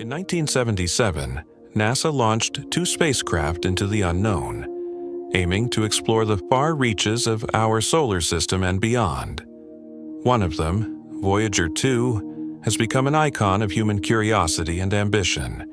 In 1977, NASA launched two spacecraft into the unknown, aiming to explore the far reaches of our solar system and beyond. One of them, Voyager 2, has become an icon of human curiosity and ambition.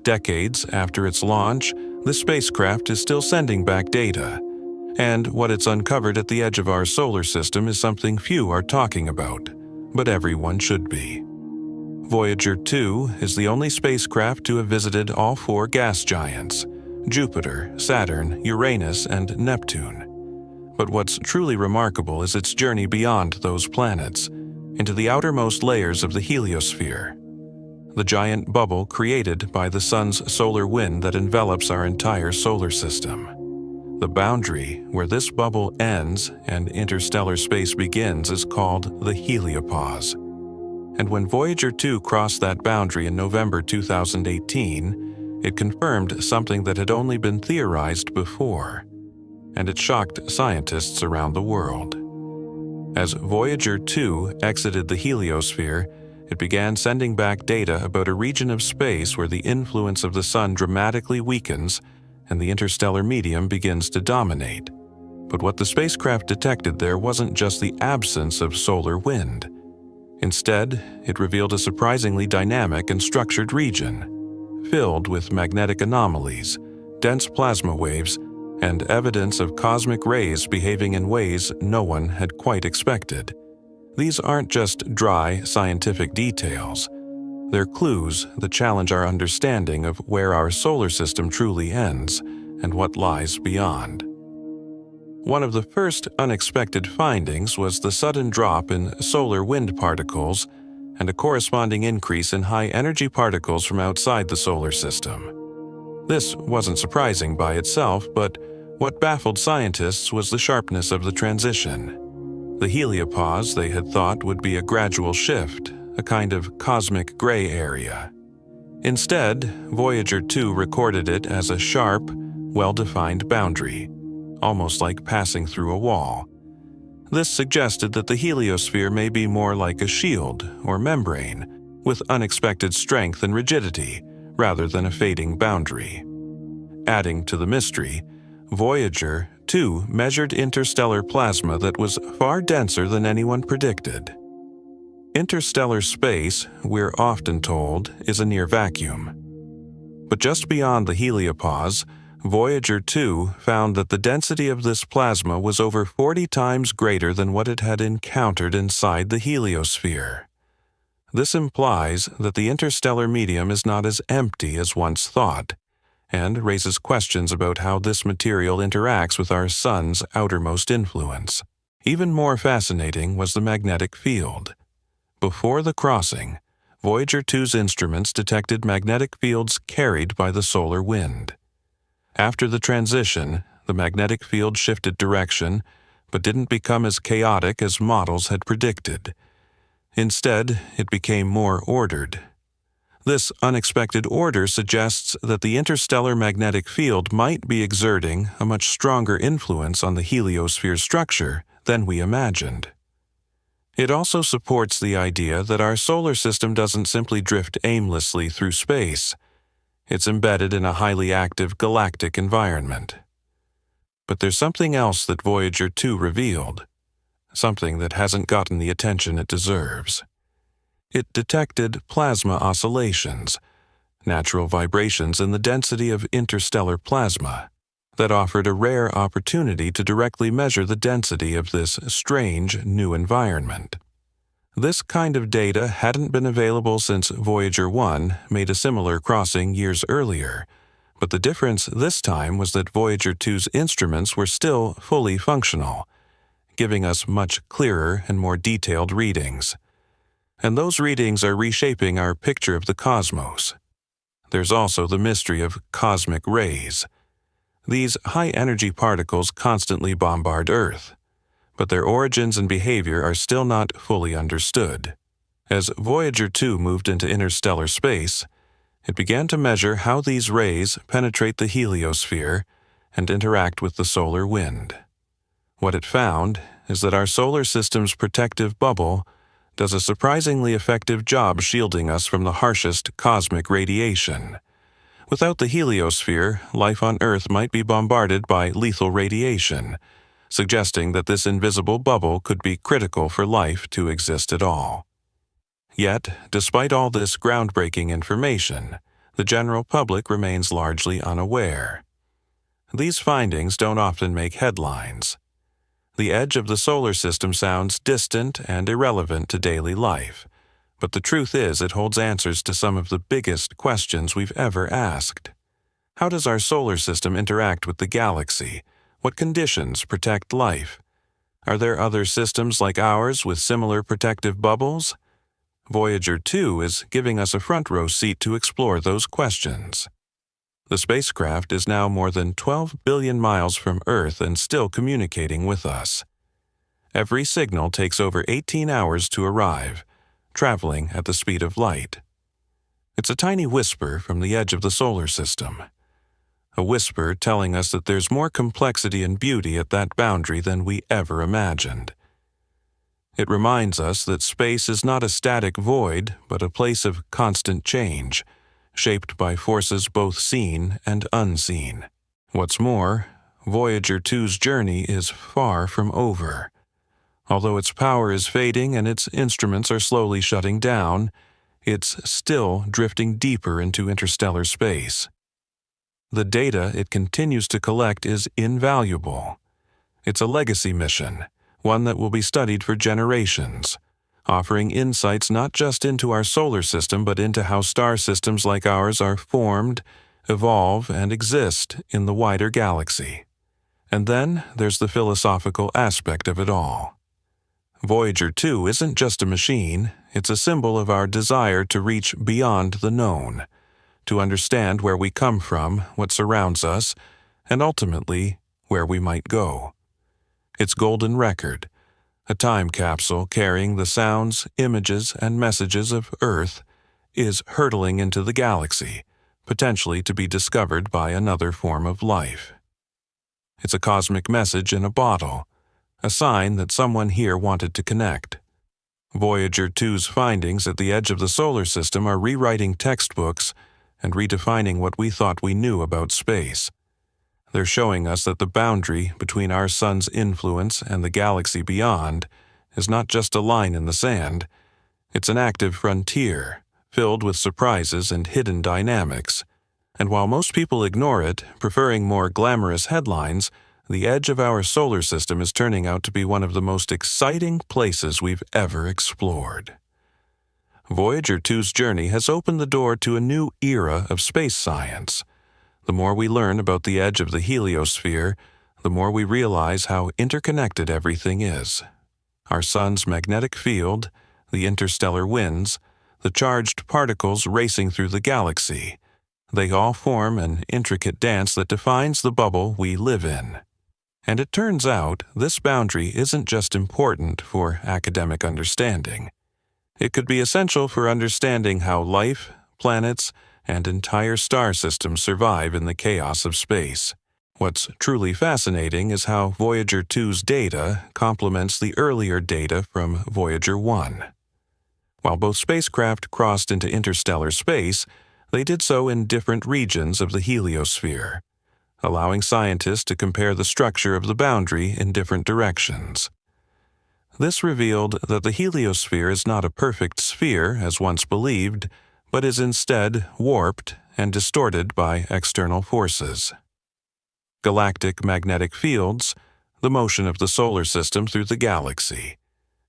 Decades after its launch, the spacecraft is still sending back data, and what it's uncovered at the edge of our solar system is something few are talking about, but everyone should be. Voyager 2 is the only spacecraft to have visited all four gas giants: Jupiter, Saturn, Uranus, and Neptune. But what's truly remarkable is its journey beyond those planets, into the outermost layers of the heliosphere, the giant bubble created by the sun's solar wind that envelops our entire solar system. The boundary where this bubble ends and interstellar space begins is called the heliopause. And when Voyager 2 crossed that boundary in November 2018, it confirmed something that had only been theorized before, and it shocked scientists around the world. As Voyager 2 exited the heliosphere, it began sending back data about a region of space where the influence of the sun dramatically weakens and the interstellar medium begins to dominate. But what the spacecraft detected there wasn't just the absence of solar wind. Instead, it revealed a surprisingly dynamic and structured region, filled with magnetic anomalies, dense plasma waves, and evidence of cosmic rays behaving in ways no one had quite expected. These aren't just dry scientific details. They're clues that challenge our understanding of where our solar system truly ends and what lies beyond. One of the first unexpected findings was the sudden drop in solar wind particles and a corresponding increase in high-energy particles from outside the solar system. This wasn't surprising by itself, but what baffled scientists was the sharpness of the transition. The heliopause they had thought would be a gradual shift, a kind of cosmic gray area. Instead, Voyager 2 recorded it as a sharp, well-defined boundary, almost like passing through a wall. This suggested that the heliosphere may be more like a shield or membrane, with unexpected strength and rigidity, rather than a fading boundary. Adding to the mystery, Voyager 2 measured interstellar plasma that was far denser than anyone predicted. Interstellar space, we're often told, is a near vacuum. But just beyond the heliopause, Voyager 2 found that the density of this plasma was over 40 times greater than what it had encountered inside the heliosphere. This implies that the interstellar medium is not as empty as once thought, and raises questions about how this material interacts with our sun's outermost influence. Even more fascinating was the magnetic field. Before the crossing, Voyager 2's instruments detected magnetic fields carried by the solar wind. After the transition, the magnetic field shifted direction, but didn't become as chaotic as models had predicted. Instead, it became more ordered. This unexpected order suggests that the interstellar magnetic field might be exerting a much stronger influence on the heliosphere's structure than we imagined. It also supports the idea that our solar system doesn't simply drift aimlessly through space. It's embedded in a highly active galactic environment. But there's something else that Voyager 2 revealed, something that hasn't gotten the attention it deserves. It detected plasma oscillations, natural vibrations in the density of interstellar plasma, that offered a rare opportunity to directly measure the density of this strange new environment. This kind of data hadn't been available since Voyager 1 made a similar crossing years earlier, but the difference this time was that Voyager 2's instruments were still fully functional, giving us much clearer and more detailed readings. And those readings are reshaping our picture of the cosmos. There's also the mystery of cosmic rays. These high-energy particles constantly bombard Earth, but their origins and behavior are still not fully understood. As Voyager 2 moved into interstellar space, it began to measure how these rays penetrate the heliosphere and interact with the solar wind. What it found is that our solar system's protective bubble does a surprisingly effective job shielding us from the harshest cosmic radiation. Without the heliosphere, life on Earth might be bombarded by lethal radiation, suggesting that this invisible bubble could be critical for life to exist at all. Yet, despite all this groundbreaking information, the general public remains largely unaware. These findings don't often make headlines. The edge of the solar system sounds distant and irrelevant to daily life, but the truth is it holds answers to some of the biggest questions we've ever asked. How does our solar system interact with the galaxy? What conditions protect life? Are there other systems like ours with similar protective bubbles? Voyager 2 is giving us a front-row seat to explore those questions. The spacecraft is now more than 12 billion miles from Earth and still communicating with us. Every signal takes over 18 hours to arrive, traveling at the speed of light. It's a tiny whisper from the edge of the solar system. A whisper telling us that there's more complexity and beauty at that boundary than we ever imagined. It reminds us that space is not a static void, but a place of constant change, shaped by forces both seen and unseen. What's more, Voyager 2's journey is far from over. Although its power is fading and its instruments are slowly shutting down, it's still drifting deeper into interstellar space. The data it continues to collect is invaluable. It's a legacy mission, one that will be studied for generations, offering insights not just into our solar system but into how star systems like ours are formed, evolve, and exist in the wider galaxy. And then there's the philosophical aspect of it all. Voyager 2 isn't just a machine, it's a symbol of our desire to reach beyond the known, to understand where we come from, what surrounds us, and ultimately, where we might go. Its golden record, a time capsule carrying the sounds, images, and messages of Earth, is hurtling into the galaxy, potentially to be discovered by another form of life. It's a cosmic message in a bottle, a sign that someone here wanted to connect. Voyager 2's findings at the edge of the solar system are rewriting textbooks and redefining what we thought we knew about space. They're showing us that the boundary between our sun's influence and the galaxy beyond is not just a line in the sand. It's an active frontier, filled with surprises and hidden dynamics. And while most people ignore it, preferring more glamorous headlines, the edge of our solar system is turning out to be one of the most exciting places we've ever explored. Voyager 2's journey has opened the door to a new era of space science. The more we learn about the edge of the heliosphere, the more we realize how interconnected everything is. Our sun's magnetic field, the interstellar winds, the charged particles racing through the galaxy, they all form an intricate dance that defines the bubble we live in. And it turns out this boundary isn't just important for academic understanding. It could be essential for understanding how life, planets, and entire star systems survive in the chaos of space. What's truly fascinating is how Voyager 2's data complements the earlier data from Voyager 1. While both spacecraft crossed into interstellar space, they did so in different regions of the heliosphere, allowing scientists to compare the structure of the boundary in different directions. This revealed that the heliosphere is not a perfect sphere, as once believed, but is instead warped and distorted by external forces. Galactic magnetic fields, the motion of the solar system through the galaxy,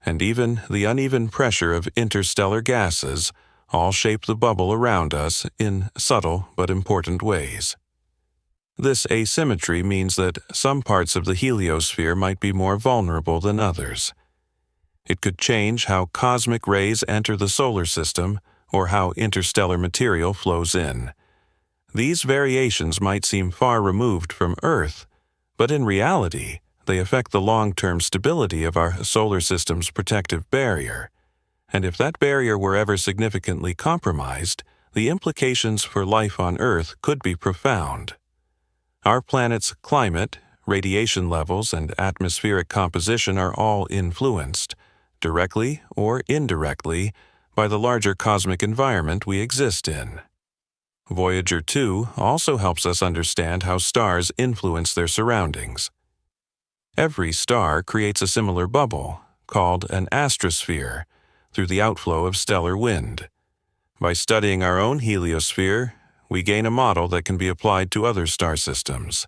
and even the uneven pressure of interstellar gases all shape the bubble around us in subtle but important ways. This asymmetry means that some parts of the heliosphere might be more vulnerable than others. It could change how cosmic rays enter the solar system or how interstellar material flows in. These variations might seem far removed from Earth, but in reality, they affect the long-term stability of our solar system's protective barrier. And if that barrier were ever significantly compromised, the implications for life on Earth could be profound. Our planet's climate, radiation levels, and atmospheric composition are all influenced, directly or indirectly, by the larger cosmic environment we exist in. Voyager 2 also helps us understand how stars influence their surroundings. Every star creates a similar bubble, called an astrosphere, through the outflow of stellar wind. By studying our own heliosphere, we gain a model that can be applied to other star systems.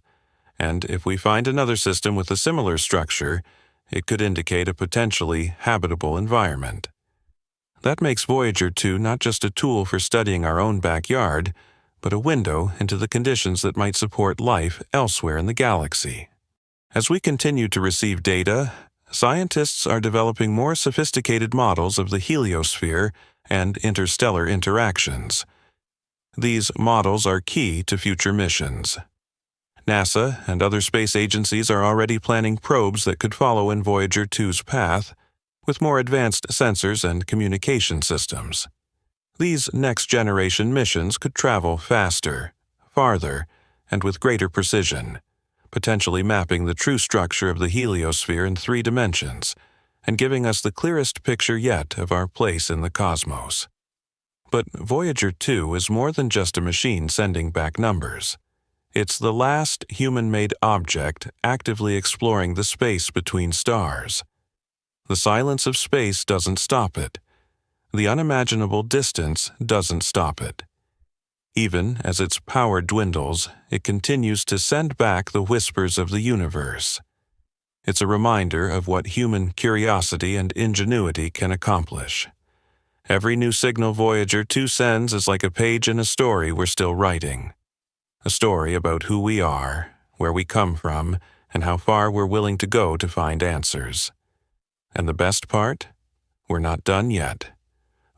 And if we find another system with a similar structure, it could indicate a potentially habitable environment. That makes Voyager 2 not just a tool for studying our own backyard, but a window into the conditions that might support life elsewhere in the galaxy. As we continue to receive data, scientists are developing more sophisticated models of the heliosphere and interstellar interactions. These models are key to future missions. NASA and other space agencies are already planning probes that could follow in Voyager 2's path, with more advanced sensors and communication systems. These next-generation missions could travel faster, farther, and with greater precision, potentially mapping the true structure of the heliosphere in 3 dimensions, and giving us the clearest picture yet of our place in the cosmos. But Voyager 2 is more than just a machine sending back numbers. It's the last human-made object actively exploring the space between stars. The silence of space doesn't stop it. The unimaginable distance doesn't stop it. Even as its power dwindles, it continues to send back the whispers of the universe. It's a reminder of what human curiosity and ingenuity can accomplish. Every new signal Voyager 2 sends is like a page in a story we're still writing. A story about who we are, where we come from, and how far we're willing to go to find answers. And the best part? We're not done yet.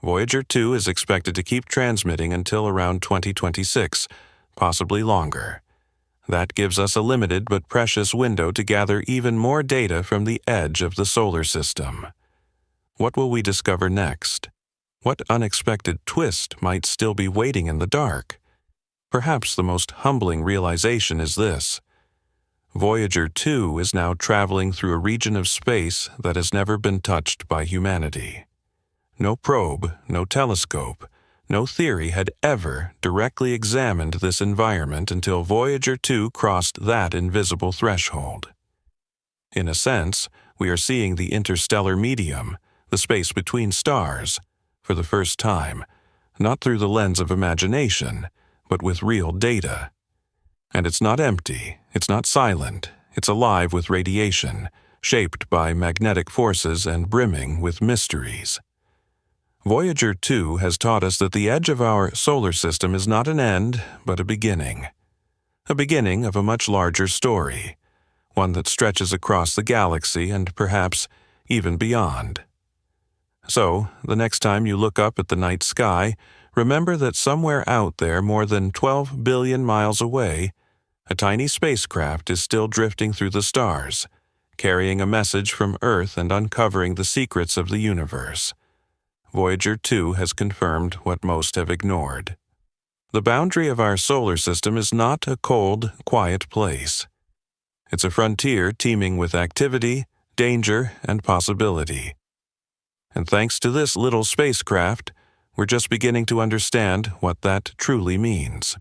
Voyager 2 is expected to keep transmitting until around 2026, possibly longer. That gives us a limited but precious window to gather even more data from the edge of the solar system. What will we discover next? What unexpected twist might still be waiting in the dark? Perhaps the most humbling realization is this: Voyager 2 is now traveling through a region of space that has never been touched by humanity. No probe, no telescope, no theory had ever directly examined this environment until Voyager 2 crossed that invisible threshold. In a sense, we are seeing the interstellar medium, the space between stars, for the first time, not through the lens of imagination, but with real data. And it's not empty, it's not silent, it's alive with radiation, shaped by magnetic forces and brimming with mysteries. Voyager 2 has taught us that the edge of our solar system is not an end, but a beginning. A beginning of a much larger story, one that stretches across the galaxy and perhaps even beyond. So, the next time you look up at the night sky, remember that somewhere out there more than 12 billion miles away, a tiny spacecraft is still drifting through the stars, carrying a message from Earth and uncovering the secrets of the universe. Voyager 2 has confirmed what most have ignored. The boundary of our solar system is not a cold, quiet place. It's a frontier teeming with activity, danger, and possibility. And thanks to this little spacecraft, we're just beginning to understand what that truly means.